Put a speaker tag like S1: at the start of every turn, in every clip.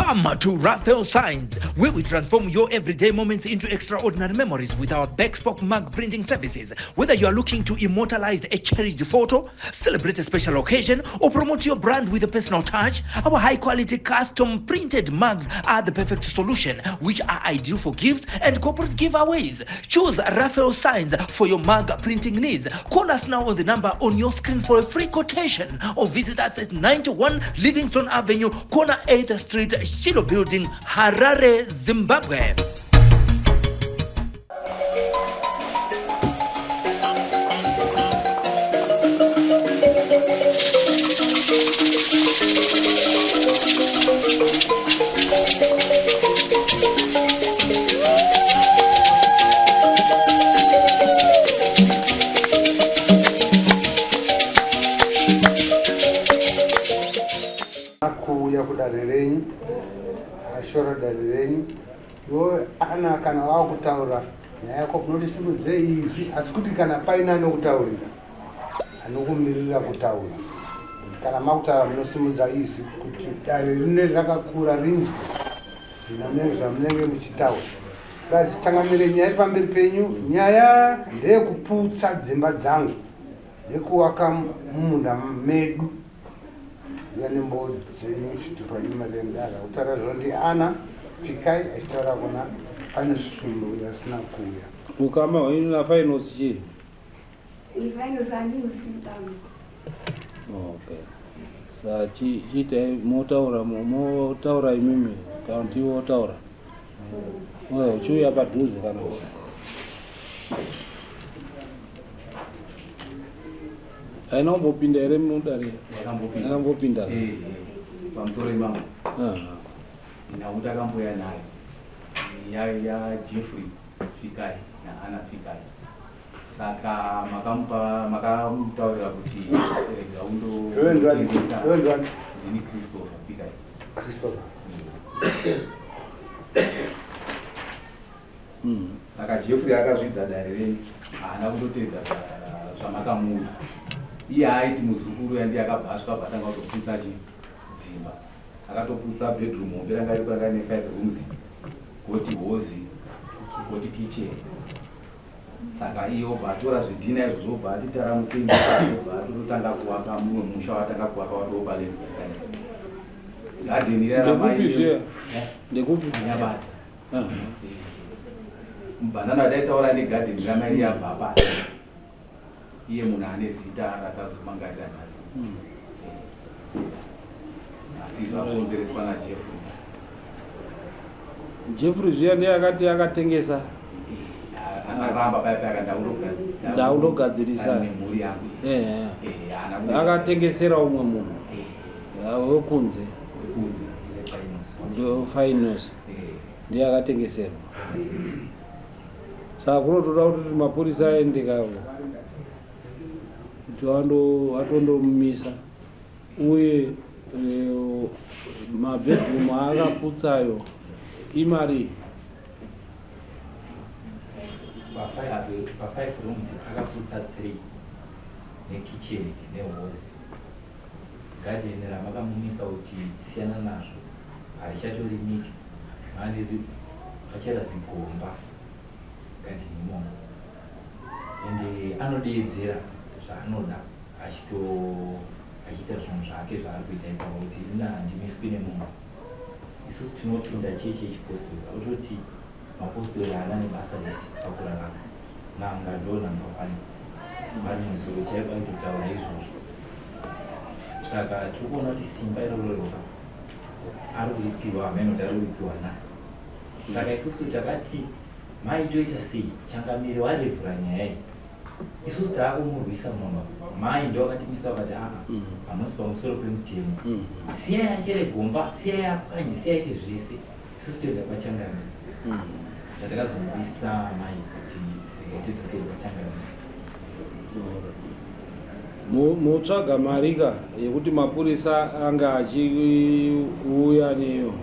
S1: Come to Raphael Signs, where we transform your everyday moments into extraordinary memories with our Bespoke mug printing services. Whether you are looking to immortalize a cherished photo, celebrate a special occasion, or promote your brand with a personal touch, our high-quality custom printed mugs are the perfect solution, which are ideal for gifts and corporate giveaways. Choose Raphael Signs for your mug printing needs. Call us now on the number on your screen for a free quotation, or visit us at 91 Livingston Avenue, corner 8th Street, Shilo Building, Harare, Zimbabwe.
S2: Kuya kudarerenyu ashora darerenyu yo ana kana wakutaura nyaya yako kunoti simudze izvi asi kuti kana paina nokutaurira anokumirira kutaura kana makutaura munosimudza izvi kuti dare rine rakakura rinzwe zvinamene zvamunenge muchitaura bati tangamire nyaya iri pamberi penyu. Nyaya ndeyekuputsa dzimba dzangu nekuwaka mumunda medu yanembo dzenyu chitupadimaleendara kutaura zvondi ana pfikai achitaura kuna pane sulu yasina kuya
S3: ukama hwaino nafinals chii
S4: finals andinozitambo.
S3: Okay, sa chiitai motaura imimi kana kuti iwe wotaura uchiuya padhuze kana aina kumbopinda here mudare? Akambopinda
S5: pamusoro imamo nakuti akamboya nayo ya Jeffrey Fikai naAnna Fikai, saka makamutaurira kuti gaundotengesa ini Christopher Fikai.
S2: Christopher
S5: saka Jeffrey akazvidza dare renyu haana kutotedza zvamakamuudza. Iye aiti muzukuru yandi akabva asvika patanga kutoputsa dzimba, akatoputsa bedroom hombe ranga riri kwanga ne 5 rooms, goti hozi, goti kitchen. Saka iyo batora zvidhina izvo zobva atitara mupenzi bva totanga kuwaka mumwe musha watanga kuwaka wadopa le garden ira ramai
S3: ndekupi
S5: nyabadza mbanana daitaura ne garden ramai ya baba iye munhu ane zita rakazomangarira nhasi asi zvakondereswa naJeffrey.
S3: Jeffrey zviya ndiye akati akatengesa
S5: akaramba paipa
S3: ndaundogadzirisa
S5: nemhuri yangu
S3: akatengesera umwe munhu wekunze ndo finals ndiye akatengeserwa. Saka kunotoda kuti mapurisa aende kavo kuti atondomumisa, uye mabedroom aakaputsayo imari
S6: pa5 room akaputsa 3 nekitchen nehosi. Garden ramakamumisa kuti siyana nazvo harichatorimiki, handizi achera zigomba garden imomo, ende anodeedzera zvaanoda achiita zvinhu zvake zvaari kuita ipapo kuti ina handimiswi nemunhu. Isusu tinopinda chechi yechipostori akutoti mapostori haana nebasa rese pakurarama, nanga ndo namba 1 vari muzoro chaiva kutotaura izvozvo. Saka tiri kuona kuti simba irororoka ari kuripiwa amene kuti ari kuripiwa naye. Saka isusu takati maitoita sei changamire warevhura nyaya iyi, isusu taakumurwisa mumba mai ndo akatimisa vakati hamusi pamusoro pemutemo, siyai achere gomba, siyai apwanye, siyai ite zvese. Isusu toenda pachangamire saka takazomurwisa mai kuti tidzokere pachangamire.
S3: mutsvaga marika yekuti mapurisa anga achiuya neyo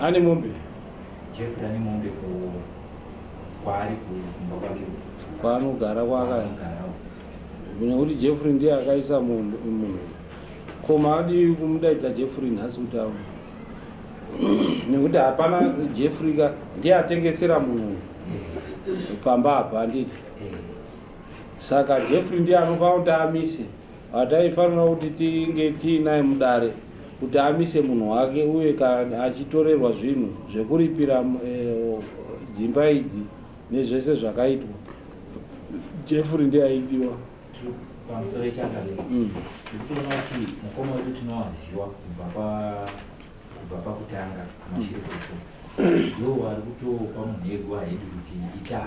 S3: ane mombe
S6: Jeffrey ane mombe kwaari kumba kwake
S3: kwaanogara kwakaya nekuti Jeffrey ndiye akaisa munhu koma adi kumudaidza Jeffrey nhasi kuti aone nekuti hapana Jeffrey ka ndiye atengesera munhu pamba apa handiti. Saka Jeffrey ndiye anofanira kuti amise. Hataifanira kuti tinge tiinaye mudare kuti amise munhu wake uye kana achitorerwa zvinhu zvekuripira dzimba idzi nezvese zvakaitwa. Jeffrey ndiye aidiwa.
S6: Pamusoro echakadai tirikuona kuti mukoma wedu tinowaziva kubva pakutanga kumashiri kwese ndiwo vari kutopa munhu yeguva hedu kuti ita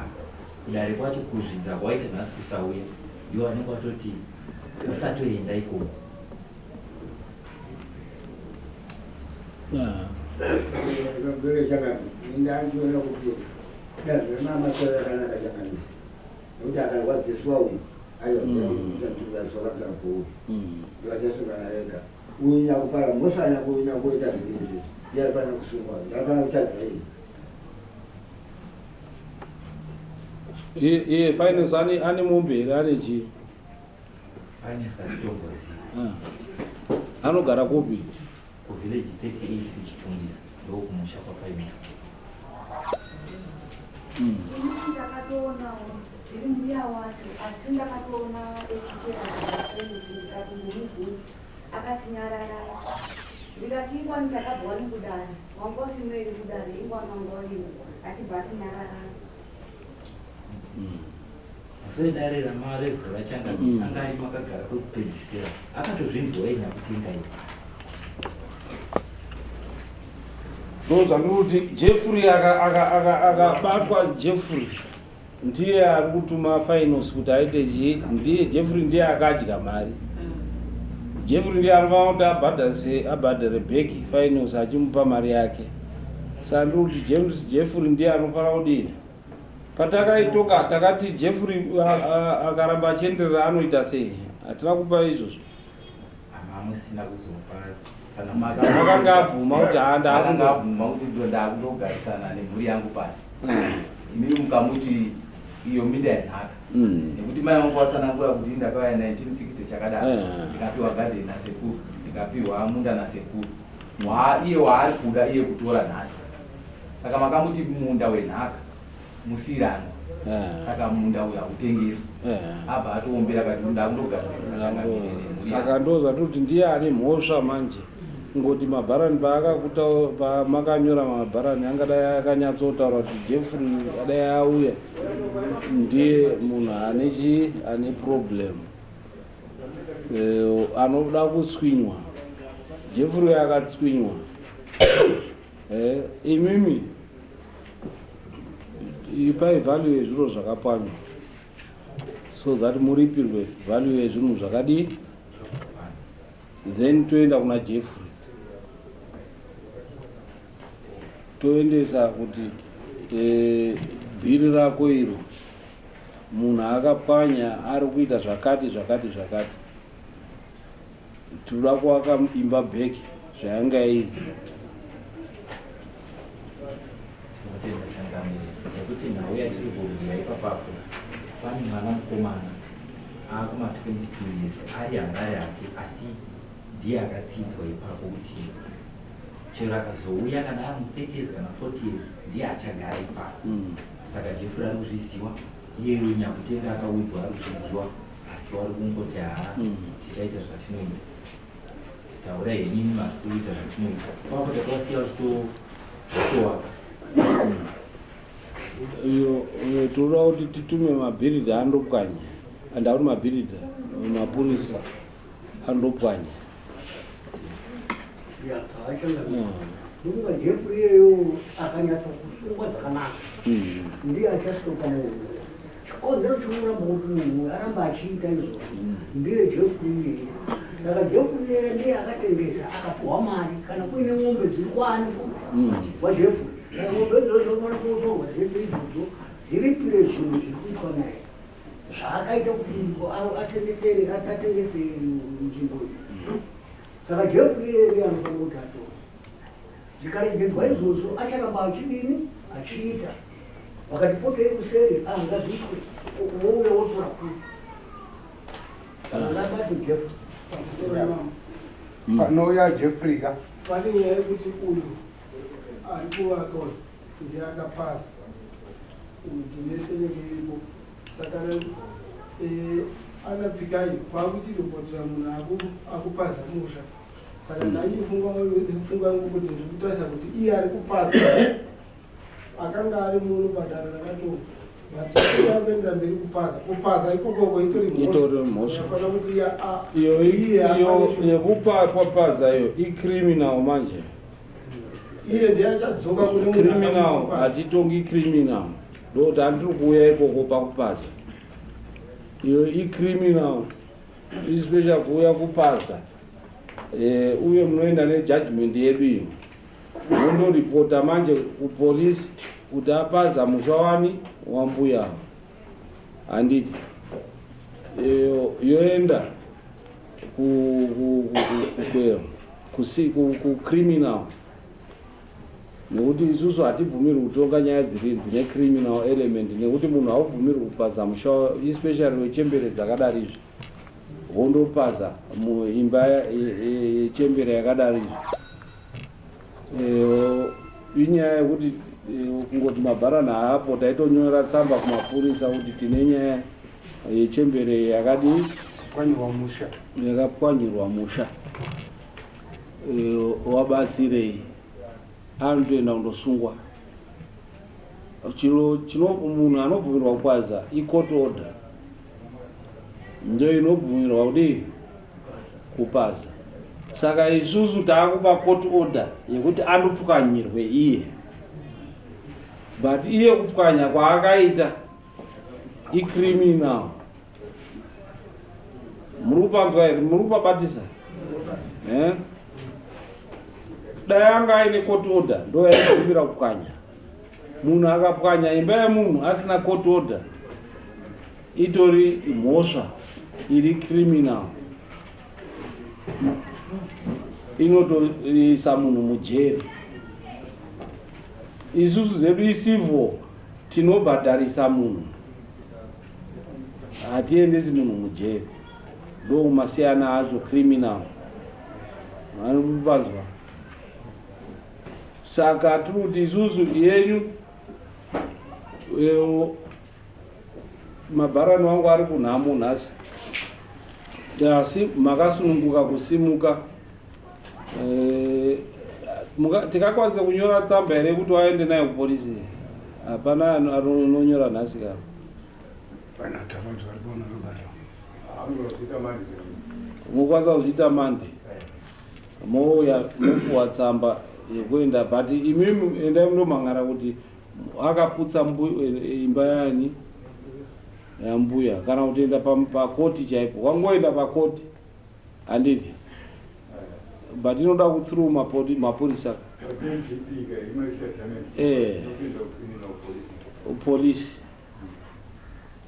S6: kudare kwacho kuzvidza kwaita nhasi kusauya ndiwo anenge watoti usatoenda ikoko.
S2: Ndabwere chakati indandiona kuti dazvema masoro akanaka chakati nekuti akarwadziswa uyu aiaaasoratira kuuyu ndivachasungana rega uyinya kupara mosanya kuinya kuita zvinizvi ndiaripana kusungwa ndapana kuchadza iyi
S3: iye finance ane mumberi ane chii
S6: finance atitombozi
S3: anogara kupi
S6: kuvillage 38 kuchitungisa ndokumusha kwafinance.
S4: ndakatoonawo ndiri mbuya wacho asi ndakatoona echicheaaaimubvunzi akati nyararai ndikati ingwa ndakabva ri kudare wangosimweri kudare ingwa mangorimo achibva ati nyararai.
S6: Dare ramaregho rachanga anga ari makagara kwekupedzisira akatozvinzwa inyakutenga iyi
S3: ndozvandiruti Jeffrey akabatwa Jeffrey ndiye ari kutuma finance kuti aite chii ndiye Jeffrey ndiye akadya mari. Jeffrey ndiye anofanira kuti abhadhare bheki finance achimupa mari yake. Saka ndikuti Jeffrey ndiye anofanira kudini patakaitoka takati Jeffrey akaramba achienderera anoita sei hatina kupa izvozvo
S6: hamusina kuzopa
S3: akanga abvuma kuti
S5: handavuma kuti ndodakundogarisana nemhuri yangu pasi imiri mukamuti iyo minda yanhaka nekuti mai vangu vatsanangura kuti ndakauya 1960 chakadaro ndikapiwa gadheni nasekuru ndikapiwa munda nasekuru iye waari kuda iye kutora nhasi. Saka makamuti munda wenhaka musirano saka munda uyu hautengeswi abva atoombera kati
S3: saka ndozvatuti ndiye ane mhosva manje ngoti mabharani pamakanyora mabharani angadai akanyatsotaura kuti Jeffrey adai auya ndiye munhu ane problem anoda kuswinywa. Jeffrey akatswinywa imimi ipai value yezviro zvakapanywa so that muripirwe value yezvinhu zvakadii then toenda kuna Jeffrey toendesa kuti bhiri rako iro munhu akapwanya ari kuita zvakati tinoda kuvaka imba bheki zvayanga iri
S6: nekuti nhau yatiri kurumbira ipapapo pane mwana mukomana akuma 22 years ari hangari ake asi ndiye akatsinzwa ipapo kuti chero akazouya kana ari mu30s kana 40s ndiye achagara ipapo. Saka Jeffrey ari kuzviziva iye nyakutenga akaudzwa ari kuzviziva asi wari kungoti tichaita zvatinoita taura henyu masitoita zvatinoita papo takasiya uchitowaka
S3: tinoda kuti titume mabhiridha andopwanya andauti mabhiridha mapurisa andopwanya
S7: ndinga Jeffrey iyeyo akanyatsa kusungwa zvakanaka ndiye achastoka munhu chikonzero chinoramba kuti munhu aramba achiita izvo ndiye Jeffrey iyeyo. Saka Jeffrey iyeyo ndiye akatengesa akapuwa mari kana kuine ng'ombe dziri kwani futi waJeffrey. Saka ng'ombe idzodzo dzinofana kutorwa dzese idzodzo dziripire zvinhu zviri kuitwa naye zvaakaita kuti atengesere nzvimbo iyi. Saka Jeffrey iyeyo ndiye anofanira kuti atorwa. Zvikarengedzwa izvozvo acharamba achidini achiita wakati potei kuseri ngazviitwe wouya wotora futi kana ngabati Jeffrey
S2: panouya Jeffrey ka
S8: pane nyaya yekuti uyu ari kuvaka ndiye akapasa ndinesenenge iripo saka ana pikai kwakutiripotera munhu akupasa musha saka ndaifunga yangu kuti ndikutarisa kuti iye ari kupasa akanga ari munhu padare rakato vatiyapendera mberi kupasa ikokoko itori mhosvaafana kuti
S3: yekupaza iyo icriminal manje
S8: iye ndiye achadzoka kune
S3: criminal hatitongi criminal ndokuti handiri kuuya ikoko pakupaza iyo icriminal ispecial kuuya kupaza uye munoenda nejudgment yedu iyo mondoripota manje kupolisi kuti apaza musha wani wambuya handiti yoenda kucriminal nekuti isusu hatibvumiri kutonga nyaya dzine criminal element nekuti munhu haubvumiri kupaza musha especially wechembere dzakadarizvo wondopaza muimba yechembere yakadarizvo inyaya yekuti kungoti mabharana haapo taitonyora tsamba kumapurisa kuti tine nyaya yechembere yakadii yakapwanyirwa musha wabatsirei anotoenda kundosungwa munhu anobvumirwa kupaza icourt order ndo inobvumirwa kudii kupaza saka isusu taakupa court order yekuti andopwanyirwe iye but iye kupwanya kwaakaita icriminal murupanzwa here murupabatisa dai anga aine court order ndo yaibvumira kupwanya munhu akapwanya imba yemunhu asina court order itori mhosva iri criminal inotoisa munhu mujeri isusu zedu isivil tinobhadharisa munhu hatiendesi munhu mujeri ndo masiyana acho criminal anopanzwa saka tiri kuti isusu yenyu mabharani wangu ari kunhamo nhasi asi makasununguka kusimuka tikakwanisa kunyora tsamba here kuti waende nayo kupolisi hapana anonyora nhasi ka mokwanisa kuzviita mande mouya mopuwa tsamba yekuenda but imimi endai mundomhangara kuti akaputsa imba yani yambuya kana kutoenda pakoti chaipo wangoenda pakoti handiti but inoda kuthrough mapurisa polisi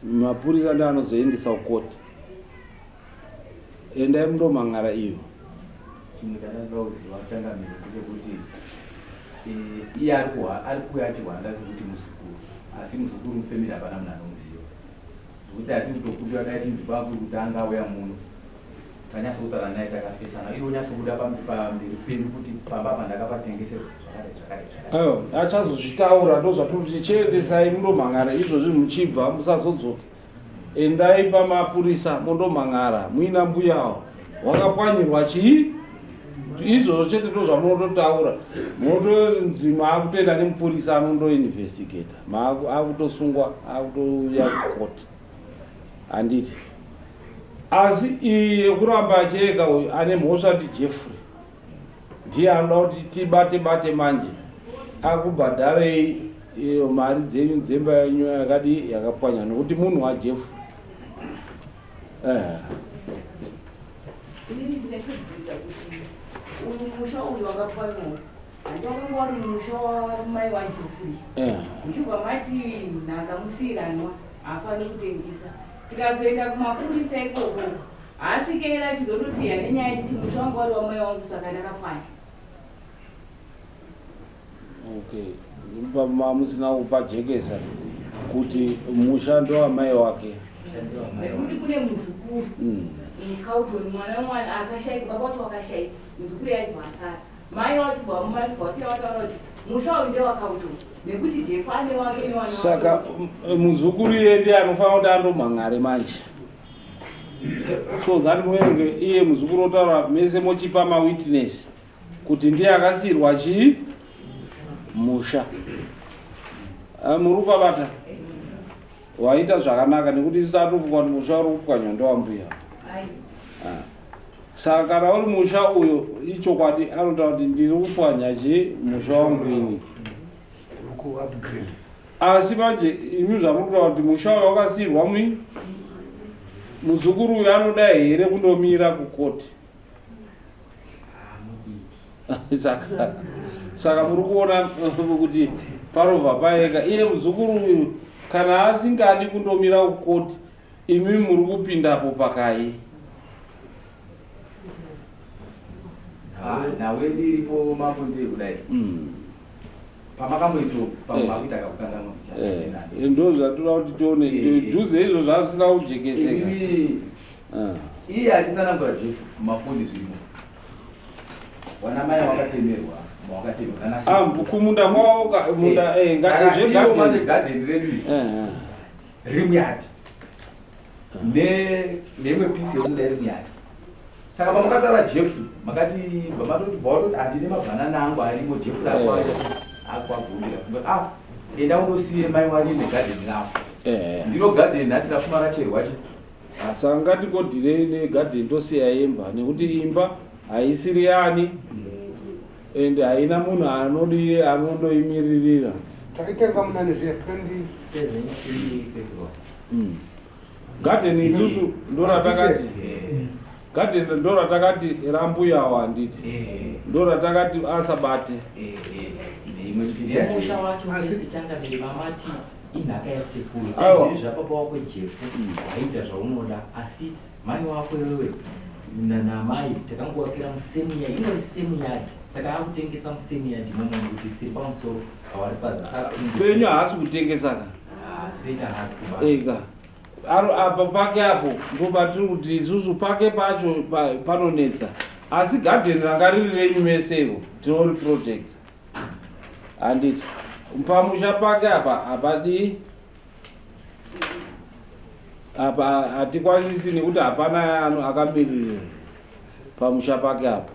S3: mapurisa ndi anozoendesa kukoti endai mundomhangara iyo
S5: chinhukanandauziva changamiro ndechekuti iye ari kuuya achihwanda sekuti muzukuru asi muzukuru mufemiri hapana munhu anomuziva zvokuti hatiri kutokupiwa dai tinzi pakuri kuti anga auya muno tanyatsotaura naye takafesana iye unyatsobuda pamberi penyu kuti pamba pandakapatengesera
S3: aiwa achazozvitaura ndo zvatoti chiendesai mundomhangara izvozvi muchibva musazodzoka endai pamapurisa mundomhangara muina mbuyawo wakapwanyirwa chii izvozvo chete ndo zvamunototaura munotonzi maakutoenda nemupurisa anondoinvestigata maakutosungwa akutouya kukoti handiti asi iyi yekuramba acheka uyu ane mhosva ndiJeffrey ndiye anoda kuti tibate manje akubhadharei mari dzenyu dzemba yenyu yakadi yakapwanya nokuti munhu waJeffrey
S9: musha uyu wakapwanywa handi wakanga wari musha wamai waJeffrey ndichibva mati nhakamusiyiranwa haafani kutengesa tikazoenda kumapurisa ikoko haasvikeira achizototi hane nyaya ichiti musha wangu wari wamai wangu saka ndakapwanya
S3: okay musina kupajekesa kuti musha ndo wamai wake
S9: nekuti kune muzukuru mukautoni mwana wemwana akashaika baba wacho wakashaika muzukuru yaibva asara mai wacho bva mumai bva wasiya wataura kuti musha uyu ndewakautoni nekuti jefu ane wake newana
S3: saka muzukuru iye ndiye anofanira kuti andomhangare manje so ngatimwenge iye muzukuru otaura mese mochipa mawitness kuti ndiye akasiyirwa chii musha. Muri kwabata waita zvakanaka nekuti isatofukwa kuti musha uri kupwanywa ndewambuya. Saka kana uri musha uyo ichokwadi anotaura kuti ndiri kupwanya chii musha wangu ini. Asi manje imi zvamuri kutaura kuti musha uyo wakasiyirwa mui muzukuru uyo anoda here kundomira kukoti. Saka muri kuona kuti parobva paeka iye muzukuru uyu kana asingadi kundomira kukoti imi muri kupindapo pakai.
S5: Nawe ndiripo mafundiro kudai pamakamboito pamakuita kakukangama
S3: ndo zvatoda kuti tione dhuze izvo zvasina kujekeseka.
S5: Iye achitsanangura jefu mafundi zvirimo wana mai wakatemerwa kumunda kwavo munda garden redu rimuyati nemwe pisi yemunda rimuyati. Saka pamakatara jefu makati bamatoti bvautoti handine mabhanana angu arimo jefu rakwaya akwagumira enda undosiye mai wani negadheni ravo ndiro gadheni nhasi rafuma racherwache.
S3: Saka ngatigodhirei negadheni tosiya imba nekuti imba haisiri yani ende haina munhu anondoimiririra.
S2: Takitenga munani zviya 27
S3: gadheni isusu ndoratakati gadheni ndoratakati rambuya wanditi ndoratakati asabate
S6: musha wacho wese changa vile mamati inhaka yasekuru izvi zvapapa wako jefu waita zvaunoda asi mai wako wewe namai takangowakira musemiyadi inori semiyadi saka akutengesa musemiyadi momwe kuti sitiri pamusoro avari
S3: penyu haasi kutengesa ka
S6: zeta haasi
S3: ega apa pake apo ndo patiri kuti isusu pake pacho panonetsa asi gadheni ranga riri renyu mesevo tinori project handiti pamusha pake apa hapadi apa hatikwanisi nekuti hapana akamiririra pamusha pake apa.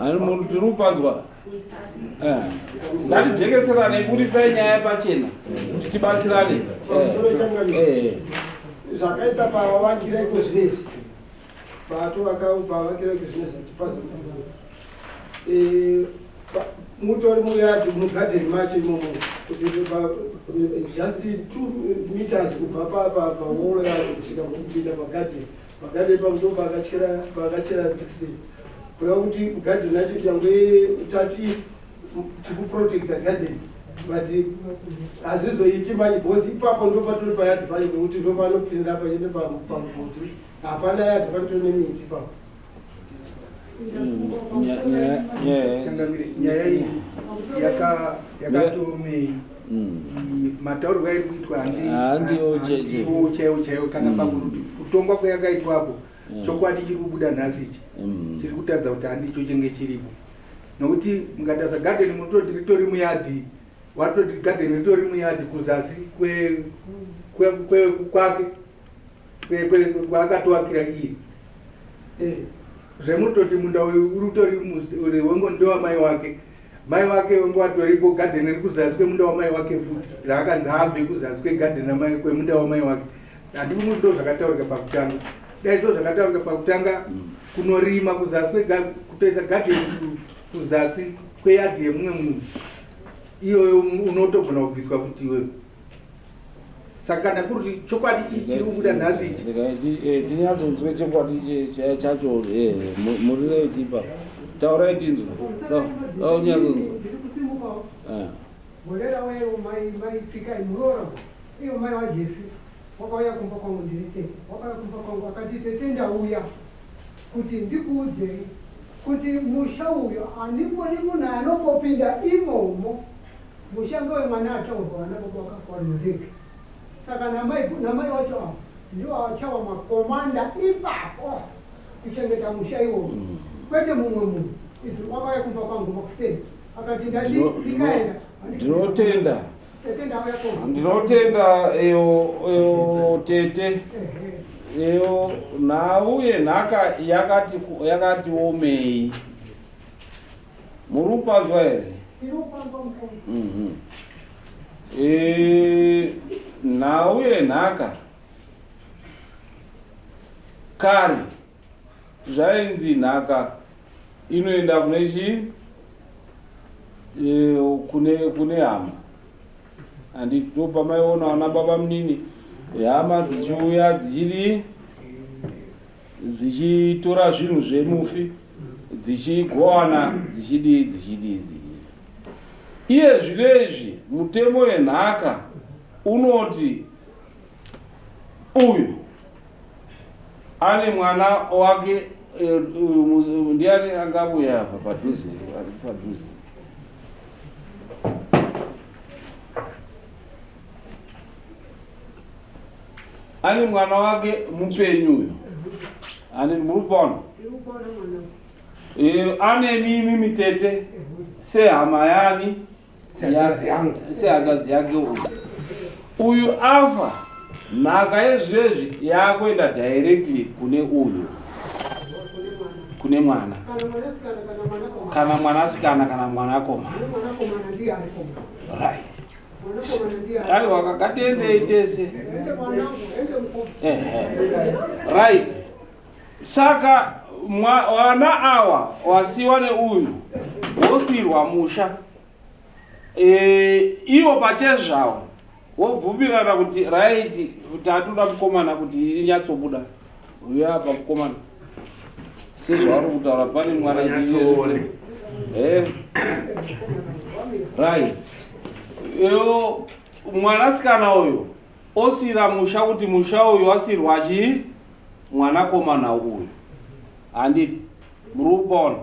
S3: Ani munhu tiri kupanzwa ngatijekeserane kuti panyaya pachena kuti tibatsirane
S8: zvakaita pavavakira ikuzvinezvi patovakavakira ikuzvinezvi atipaza mutori muyati mugadheni macho imomo kuti just 2 meters kubva pawolo yacho kusvika kupinda pagadheni pamudo pakachera pixel kuda kuti gadheni yacho tyangwe tati tikuprotecta gadheni but hazvizoiti manje bhosi ipapo ndo patori payadhivai nekuti ndo panopinda paende pamuti hapana yadhivatori nemiti papo.
S2: Nyaya iyi yakatomei mataurirwo airi kuitwa handiwo chaiwo kana pakuti kutongwa kwayakaitwapo chokwadi chiri kubuda nhasi ichi chiri kutadza kuti handicho chenge chiripo nokuti mukataza gadheni munototi ritori muyadhi watoti gadheni ritori muyadhi kuzasi kwake kwaakatowakira iye zvemutoti munda uyu uritori wengo ndewamai wake mai wake wengo watoripo gadheni riri kuzasi kwemunda wamai wake futi raakanzi hambe kuzasi kwegadheni kwemunda wamai wake handii kuti ndo zvakataurika pakutanga dai zvo zvakataurika pakutanga kunorima kuzasi kutoisa gadheni kuzasi kweyadhi yemumwe munhu iyoyo unotogona kubviswa kuti iwewe. Saka kana kuti chokwadi chiri kubuda nhasi ichi
S3: tinyatsonzwe chokwadi chacho murirei tipa taurai tinzwa
S7: morera weyo maipfika imurora iyo mai wajefi wakauya kumba kwangu ndiritei wakauya kumba kwangu akati tete ndauya kuti ndikuudzei kuti musha uyo handingoni munhu anombopinda imomo musha ndowe mwana ataurwa ana baba wakafa vanoteke saka namai wacho apo ndio achawa makomanda ipapo kuchengeta musha iwo kwete mumwe munhu izvi wakauya kumba kwangu makusteni akati ndikaenda
S3: ndinotenda eyo tete eyo nhau yenhaka yakati omei muri kupanzwa here nhau yenhaka kare zvainzi nhaka inoenda kune chii kune hama handiti topamaiona wana baba munini hama dzichiuya dzichitora zvinhu zvemufi dzichigowana dzichidii iye zvinezvi mutemo wenhaka unoti uyu ane mwana wake ndiani angabuya apa padhuze ane mwana wake mupenyu uyu ane murupona ane mimi mitete sehama yani sehanzvadzi yake uyu afa nhaka yezvezvi yakuenda directly kune uyu kune mwana kana mwanasikana kana mwanakomana right aiwa kakatendei tese right saka wana awa wasiwa neuyu wosirwa musha iwo pachezvawo wobvumirana kuti right kuti hatuna mukomana kuti inyatsobuda uya apa mukomana sezvavari kutaura pane mwana right iyo mwanasikana uyu osira musha kuti musha uyu wasirwa chii mwanakomana uyu handiti muri kupaona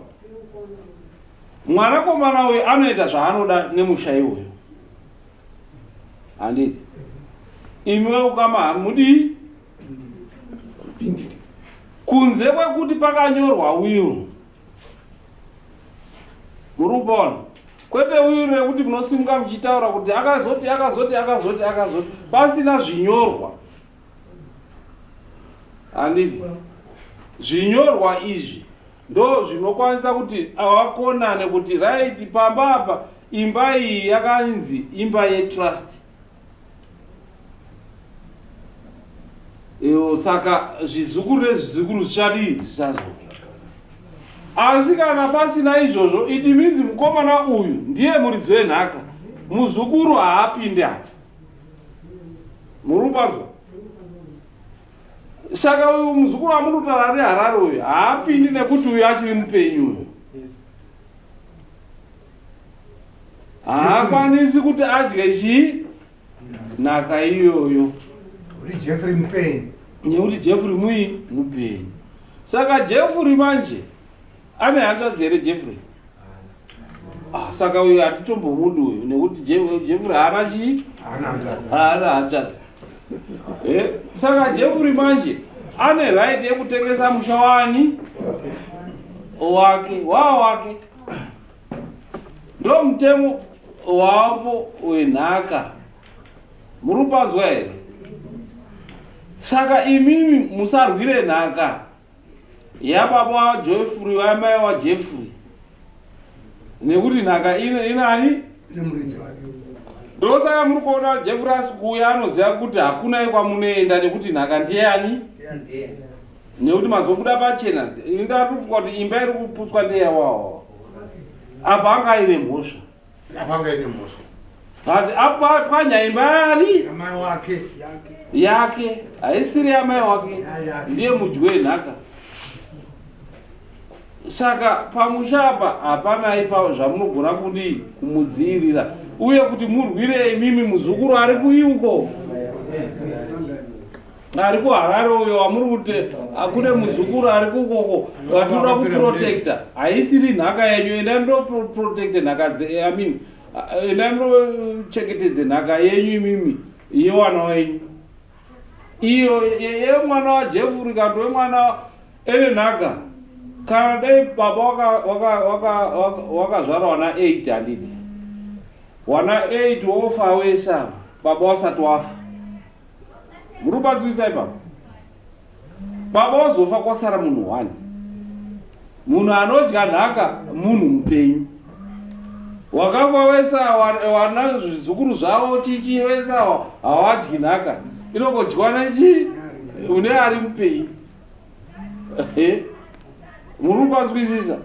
S3: mwanakomana uyu anoita zvaanoda nemusha iwoyo handiti imwe ukama hamudi kunze kwekuti pakanyorwa wiru muri kupaona kwete wiru rekuti munosimuka muchitaura kuti akazoti pasina zvinyorwa handiti zvinyorwa izvi ndo zvinokwanisa kuti avakonane kuti right pamba apa imba iyi yakanzi imba yetrust saka zvizukuru nezvizukuru zvichadii zvisazo asi kana pasina izvozvo it means mukomana uyu ndiye muridzi wenhaka muzukuru haapinde apa murupanzwa saka uyu muzukuru amunotaura reharare uyu haapindi nekuti uyu achiri mupenyu uyu haakwanisi kuti adye chii nhaka iyoyo
S2: Jeffrey mupenyu
S3: nekuti Jeffrey mupenyu saka Jeffrey manje ane hanzvadzi here Jeffrey saka uyu hatitombomudu uyu nekuti Jeffrey haana chii haana hanzvadzi saka Jeffrey manje ane right yekutengesa musha wani wake ndo mutemo wapo wenhaka murupanzwa here saka imimi musarwire nhaka yababa waJeffrey wamai waJeffrey nekuti nhaka inani ndosaka muri kuona Jeffrey asikuuya anoziva kuti hakuna ikwamunoenda nekuti nhaka ndiyani nekuti mazobuda pachena ndatofuka kuti imba iri kuputswa ndeyawawa apa angaine mhosva but apa panyaimba yani yake haisiri yamai wake ndiye mudyi wenhaka saka pamusha apa hapanai zvamunogona kumudzivirira uye kuti murwirei mimi muzukuru ari kuiuko ari kuharare uyo wamuri kuti kune muzukuru ari kukoko vatinoda kuprotecta haisiri nhaka yenyu endai ndoprotecte nhaka endai ndochengetedze nhaka yenyu imimi yewana wenyu iyo yemwana waJeffrey kana wemwana ene nhaka kana dai baba wakazvara wana 8 handidi wana 8 wofa wesa baba wasati wafa muri kupanzwisisa ipapo baba wazofa kwasara munhu 1 munhu anodya nhaka munhu mupenyu wakafa wesa wana zvizukuru zvavo chichi wesa hawadyi nhaka inongodyiwana chi une ari mupenyu muri kupanzwisisa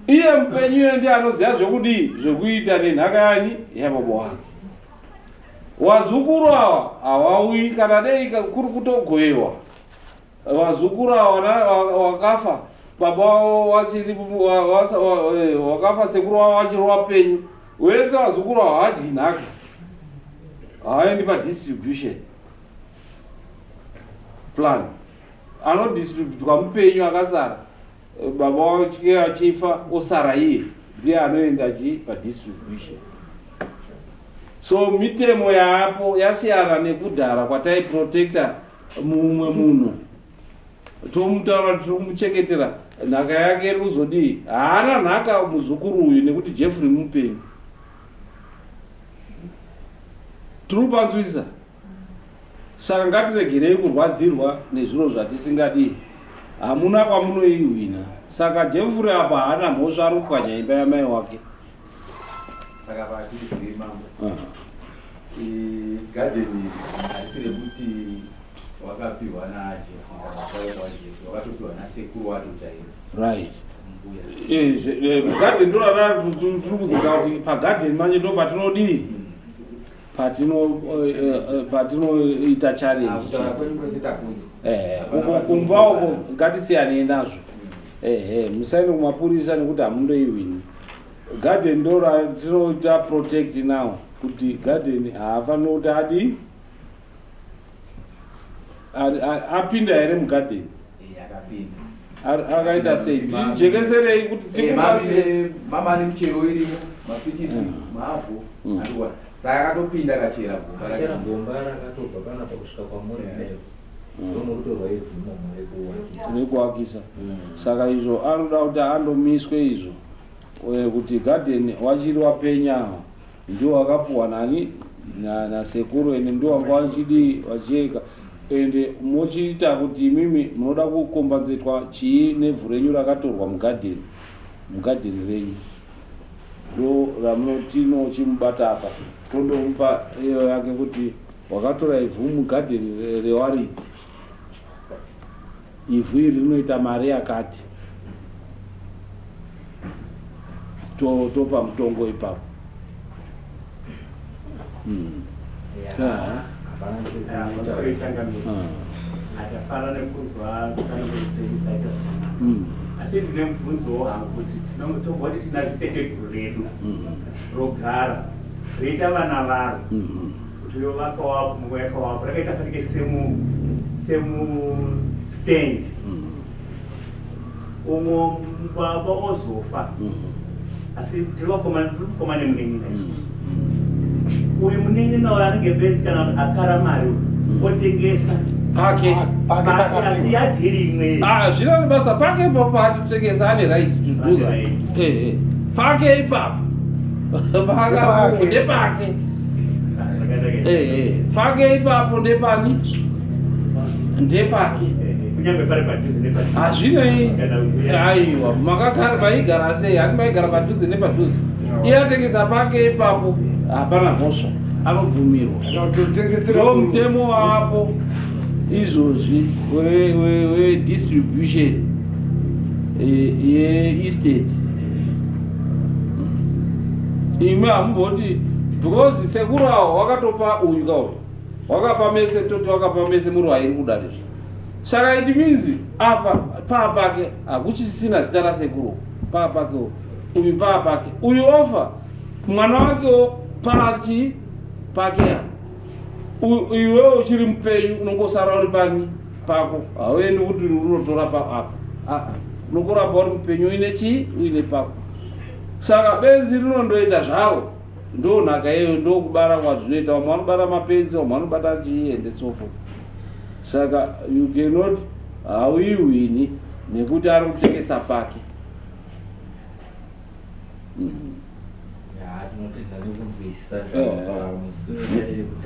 S3: iye mupenyu iye ndiye anoziva zvekudii zvekuita nenhaka yani yababa wake wazukuru awa hawauyi kana dei kuri kutogoyewa wazukuru awa wakafa baba wachiri wakafa sekuru wavo wachiri wapenyu wese wazukuru hawadyi nhaka haaendi padistribution plan anodistributwa mupenyu akasara baba wake achifa osara iye ndiye anoenda padistribution. So mitemo yaapo yasiyana nekudhara kwataiprotecta mumwe munhu tomutaura tomuchengetera nhaka yake iri kuzodii haana nhaka muzukuru uyu nekuti Jeffrey mupenyu. Tiri kupanzwisisa saka ngatiregerei kurwadzirwa nezviro zvatisingadii hamuna kwamunoihwina saka Jeffrey apa haana mhosva ari kupwanya imba yamai wake
S5: saka patirizive mambo gadheni harisire kuti wakapiwa naJeffrey kana waJeffrey wakatopiwa nasekuru wacho chaivo
S3: right gadheni tiri kuziva kuti pagadheni manje ndo patinodii patinoita challenge uko kumba uko ngatisiyanei nazvo musaende kumapurisa nekuti hamundoihwini. Garden ndo ratinoita protect now kuti garden haafaniri kuti adi apinda here mugarden akaita sei jekeserei kuti
S5: mama nemuchero irimo mapichisi maavhu andikwa saka akatopinda akachera
S6: gomba rakatobva panapa kusvika kwamuri nayo ndonokutorwa ivhu
S3: rekuakisa saka izvo anoda kuti andomiswe izvo kuti garden wachiri wapenya ndio wakapuwa nani nasekuru ende ndio wanga wachidii wachieka ende mochiita kuti imimi munoda kukombanzetwa chii nevhu renyu rakatorwa mugarden renyu ndo ramunotino chimubata apa tondomupa iyo yake kuti wakatora ivhu mugarden rewaridzi ivhu iri rinoita mari yakati topa mutongo ipapo
S10: atafana nekunzwa tsango dzedu dzaita asi ndine mubvunzo hangu kuti tinomboti tina ziteteguru redu rogara reita vana varo kuti vakawapo munguva yakawapo rakaita fatike semu stand umwo baba ozofa asi tiri vakomana nemunen'ina isusu uyu munen'ina uyo anenge benzi kana akara mari otengesa
S3: pake
S10: asi yadhiri imwe
S3: zvina nebasa pake ipapo atotengesa ane right to do that pake ipapo pakapo ndepake pake ipapo ndepani ndepake
S10: kunyange pari padhuze nepadhuze
S3: hazvinei aiwa maigara sei hati maigara padhuze nepadhuze iye atengesa pake ipapo hapana mhosva anobvumirwa ndo mutemo waapo izvozvi wedistribution yeestate. Imi hamumboti because sekuru awo wakatopa uyu kauyu wakapa mese toti wakapa mese muri wairi kudarizvo saka it means apa paapake hakuchisisina zita rasekuru paapake uyu paapake uyu ofa mwana wakewo paki pakeya iwewe uchiri mupenyu unongosara uri pani pako hauendi kuti unotora apa unongoramba uri mupenyu uine chii uine pako saka benzi rinondoita zvaro ndo nhaka iyoyo ndo kubara kwazvinoita. Vamwe vanobara mapenzi, vamwe vanobata chii and so forth. Saka you cannot hauiwini nekuti ari kutengesa pake.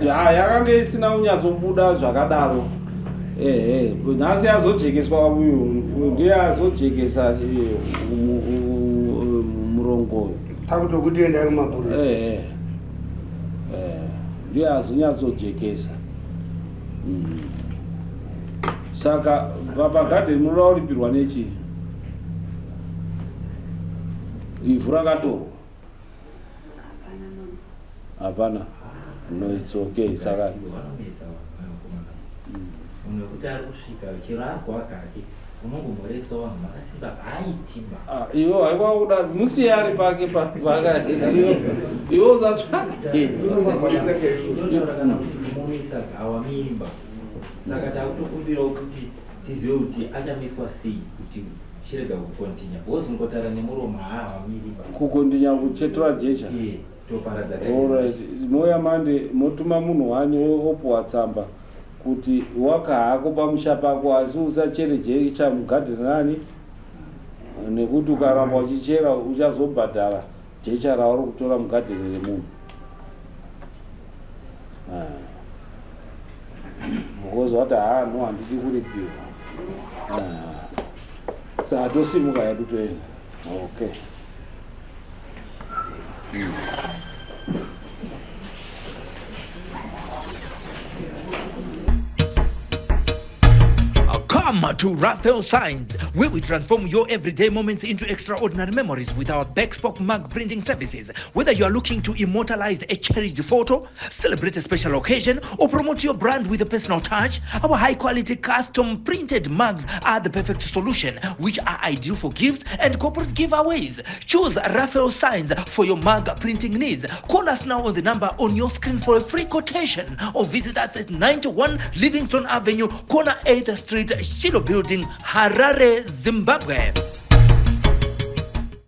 S3: Yakanga isina kunyatsobuda zvakadaro. Nhasi yazojekeswa uyu ndiye azojekesa murongo
S2: takutokuti enda kumapurisa.
S3: Ndiye azonyatsojekesa. Saka pagadheni munoda kuripirwa nechii? Ivhu rakatorwa? Hapana. No, it's okay. Saka
S6: nekuti ari kusvika chero arwakake unongomuresa vanhu vakasimba aitimba
S3: iwo haikwa kuda musiye ari pake pakaenda iwo usatsvake
S6: kana kuti kumumisa gawa mimba. Saka takutokumbirawo kuti tizive kuti achamiswa sei kuti chirega kukontinya wozongotara nemuromo haamiriba
S3: kukontinya kuchetura jecha
S6: toparadza.
S3: Moya mande motuma munhu wani opuwa tsamba kuti wakahako pamusha pako asi usachere jecha mugadheni nani, nekuti ukaramba uchichera uchazobhadhara jecha rauri kutora mugadheni remunhu. Mukozi wati no handidi kuripiwa. Saka tosimuka hedu toenda. Okay.
S1: Come to Raphael Signs, where we transform your everyday moments into extraordinary memories with our Backspoke mug printing services. Whether you are looking to immortalize a cherished photo, celebrate a special occasion, or promote your brand with a personal touch, our high-quality custom printed mugs are the perfect solution, which are ideal for gifts and corporate giveaways. Choose Raphael Signs for your mug printing needs. Call us now on the number on your screen for a free quotation, or visit us at 91 Livingston Avenue, corner 8th Street, Shilo Building, Harare, Zimbabwe.